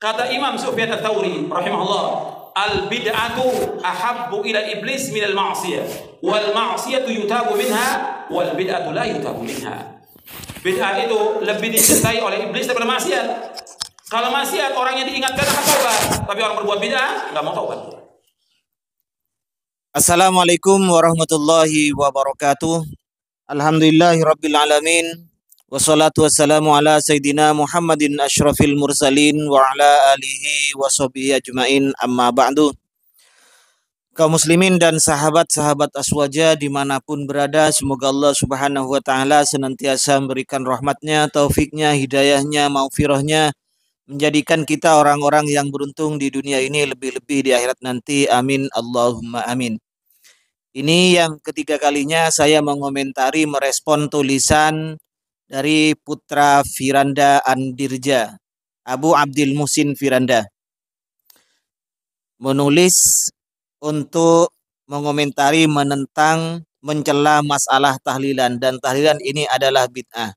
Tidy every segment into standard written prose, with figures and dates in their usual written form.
Kata Imam Sufyan Ats-Tsauri rahimahullah, al bid'atu ahabbu ila iblis min al ma'siyah, wal ma'siyatu yutabu minha, wal bid'atu la yutabu minha. Bid'ah itu lebih dicintai oleh iblis daripada maksiat. Kalau maksiat orangnya diingatkan akan taubat, tapi orang berbuat bid'ah enggak mau taubat. Assalamualaikum warahmatullahi wabarakatuh. Alhamdulillahirabbil alamin. Wassalatu wassalamu ala sayyidina Muhammadin asyrafil mursalin wa ala alihi wa sahbihi ajmain, amma ba'du. Kaum muslimin dan sahabat-sahabat Aswaja dimanapun berada, semoga Allah subhanahu wa ta'ala senantiasa memberikan rahmatnya, taufiknya, hidayahnya, maghfirahnya, menjadikan kita orang-orang yang beruntung di dunia ini, lebih-lebih di akhirat nanti. Amin Allahumma amin. Ini yang ketiga kalinya saya mengomentari, merespon tulisan dari Putra Firanda Andirja, Abu Abdil Muhsin Firanda, menulis untuk mengomentari, menentang, mencela masalah tahlilan, dan tahlilan ini adalah bid'ah.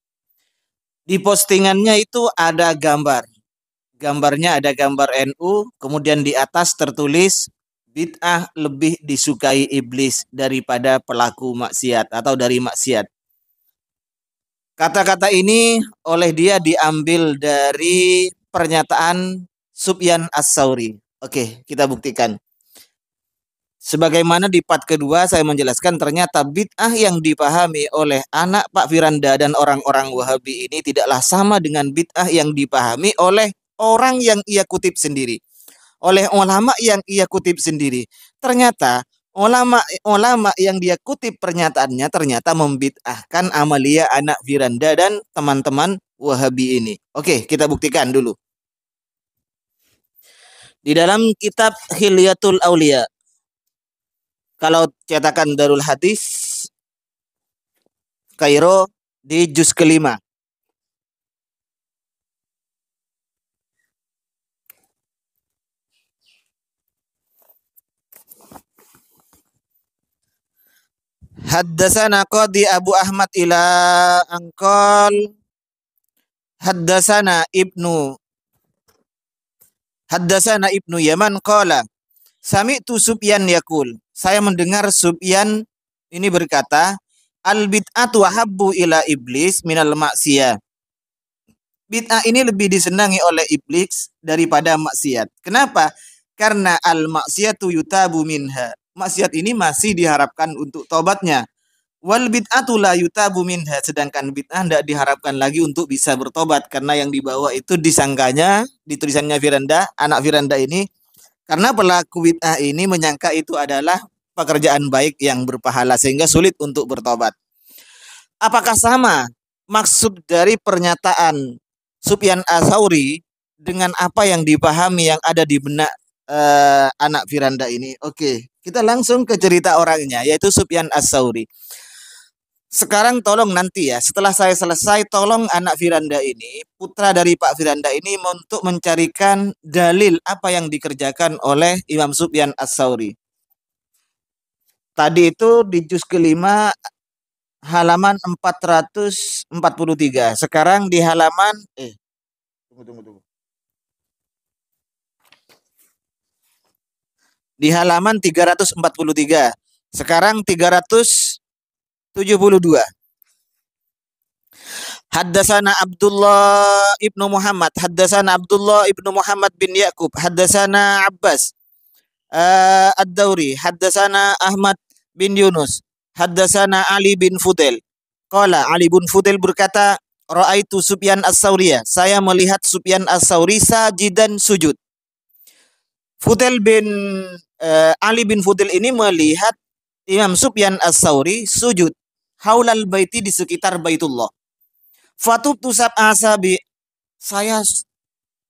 Di postingannya itu ada gambarnya ada gambar NU, kemudian di atas tertulis bid'ah lebih disukai iblis daripada pelaku maksiat atau dari maksiat. Kata-kata ini oleh dia diambil dari pernyataan Sufyan Ats-Tsauri. Oke, kita buktikan. Sebagaimana di part kedua saya menjelaskan, ternyata bid'ah yang dipahami oleh anak Pak Firanda dan orang-orang Wahabi ini tidaklah sama dengan bid'ah yang dipahami oleh orang yang ia kutip sendiri, oleh ulama yang ia kutip sendiri. Ternyata ulama yang dia kutip pernyataannya ternyata membid'ahkan amalia anak Firanda dan teman-teman Wahabi ini. Oke, kita buktikan dulu. Di dalam kitab Hilyatul Aulia, kalau cetakan Darul Hadis Kairo, di juz kelima, Haddasana Qadi Abu Ahmad ila angkol Haddasana Ibnu Yaman qala sami'tu Sufyan yaqul, saya mendengar Sufyan ini berkata, al bid'atu wahabbu ila iblis minal maksiyah. Bid'ah ini lebih disenangi oleh iblis daripada maksiat. Kenapa? Karena al maksiyatu yutabu minha. Maksiat ini masih diharapkan untuk tobatnya. Wal bid'atu la yutabu minha, sedangkan bid'ah tidak diharapkan lagi untuk bisa bertobat, karena yang dibawa itu disangkanya di tulisannya Firanda, anak Firanda ini, karena pelaku bid'ah ini menyangka itu adalah pekerjaan baik yang berpahala sehingga sulit untuk bertobat. Apakah sama maksud dari pernyataan Sufyan Ats-Tsauri dengan apa yang dipahami yang ada di benak anak Firanda ini? Oke, kita langsung ke cerita orangnya, yaitu Sufyan Ats-Tsauri. Sekarang tolong nanti ya, setelah saya selesai, tolong anak Firanda ini, putra dari Pak Firanda ini, untuk mencarikan dalil apa yang dikerjakan oleh Imam Sufyan Ats-Tsauri. Tadi itu di juz kelima halaman 443. Sekarang di halaman tunggu. Di halaman 343. Sekarang 372. Haddasana Abdullah ibnu Muhammad, Haddasana Abdullah ibnu Muhammad bin Yaqub, Haddasana Abbas Ad-Dauri, Haddasana Ahmad bin Yunus, Haddasana Ali bin Fudail. Qala, Ali bin Fudail berkata, Ra'aitu Sufyan Ats-Tsauri, saya melihat Sufyan Ats-Tsauri sajidan sujud. Fudail bin Ali bin Fudail ini melihat Imam Sufyan Ats-Tsauri sujud haulal baiti, di sekitar Baitullah. Fatubtu sab'a asabi, saya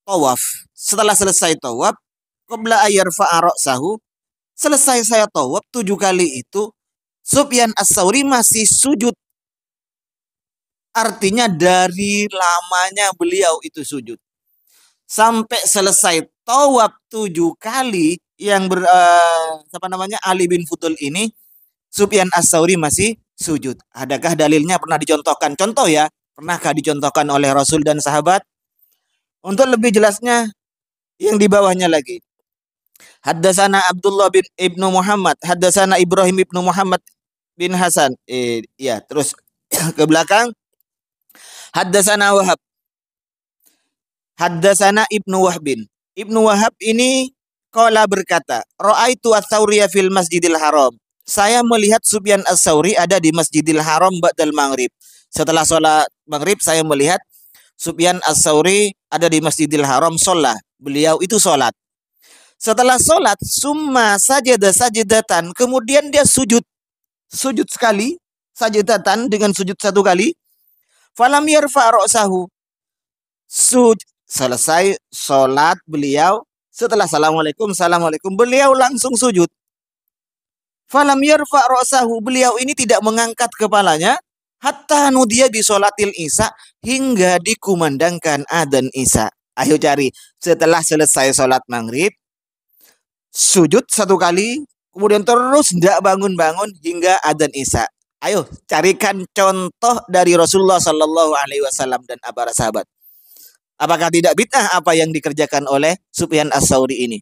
tawaf. Setelah selesai tawaf, qabla ayarfa'a ra'sahu, selesai saya tawaf 7 kali itu, Sufyan Ats-Tsauri masih sujud. Artinya dari lamanya beliau itu sujud. Sampai selesai tawaf 7 kali yang Ali bin Fudail ini, Sufyan Ats-Tsauri masih sujud. Adakah dalilnya? Pernah dicontohkan? Contoh ya, pernahkah dicontohkan oleh Rasul dan sahabat? Untuk lebih jelasnya, Yang di bawahnya lagi. Haddatsana Abdullah bin Ibnu Muhammad, haddatsana Ibrahim ibnu Muhammad bin Hasan. Ya, terus ke belakang. Haddatsana Wahab. Haddatsana Ibnu Wahbin. Ibnu Wahab ini qala berkata, ra'aitu ats-Tsauriya fil Masjidil Haram. Saya melihat Sufyan Ats-Tsauri ada di Masjidil Haram ba'dal maghrib. Setelah sholat maghrib saya melihat Sufyan Ats-Tsauri ada di Masjidil Haram sholat. Beliau itu sholat. Setelah sholat, summa sajada sajadatan. Kemudian dia sujud. Sujud sekali. Sajadatan dengan sujud satu kali. Falam yarfa' ra'sahu. Selesai sholat beliau. Setelah assalamualaikum, beliau langsung sujud. Falam yarfa' ra'sahu. Beliau ini tidak mengangkat kepalanya. Hatta nudiya bi sholatil isya. Hingga dikumandangkan adzan isya. Ayo cari. Setelah selesai sholat maghrib, sujud satu kali, kemudian terus tidak bangun-bangun hingga adzan isya. Ayo carikan contoh dari Rasulullah Shallallahu Alaihi Wasallam dan para sahabat. Apakah tidak bid'ah apa yang dikerjakan oleh Sufyan Ats-Tsauri ini?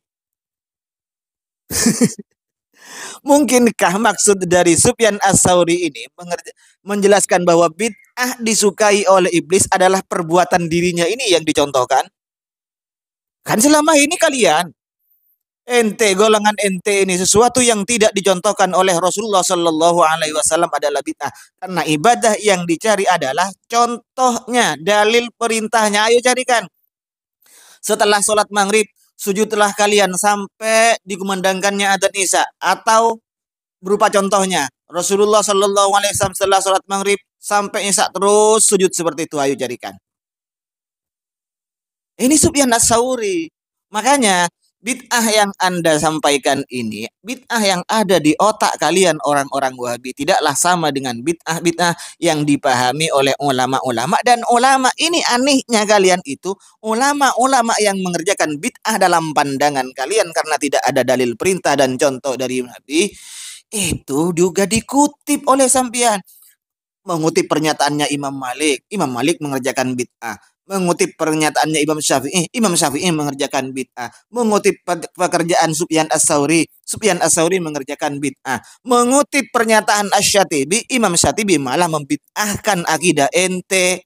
Mungkinkah maksud dari Sufyan Ats-Tsauri ini menjelaskan bahwa bid'ah disukai oleh iblis adalah perbuatan dirinya ini yang dicontohkan? Kan selama ini kalian golongan ente ini sesuatu yang tidak dicontohkan oleh Rasulullah Shallallahu Alaihi Wasallam adalah bid'ah. Karena ibadah yang dicari adalah contohnya, dalil perintahnya. Ayo carikan. Setelah sholat maghrib, sujudlah kalian sampai dikumandangkannya adzan isya. Atau berupa contohnya, Rasulullah Shallallahu Alaihi Wasallam setelah sholat maghrib sampai isya terus sujud seperti itu. Ayo carikan. Ini Sufyan Ats-Tsauri. Makanya bid'ah yang Anda sampaikan ini, bid'ah yang ada di otak kalian orang-orang Wahabi tidaklah sama dengan bid'ah-bid'ah yang dipahami oleh ulama-ulama. Dan ulama ini anehnya kalian itu, ulama-ulama yang mengerjakan bid'ah dalam pandangan kalian karena tidak ada dalil perintah dan contoh dari Nabi, itu juga dikutip oleh sampean. Mengutip pernyataannya Imam Malik mengerjakan bid'ah. Mengutip pernyataannya Imam Syafi'i mengerjakan bid'ah. Mengutip pekerjaan Sufyan Ats-Tsauri mengerjakan bid'ah. Mengutip pernyataan Asy-Syatibi, Imam Syatibi malah membid'ahkan akidah ente.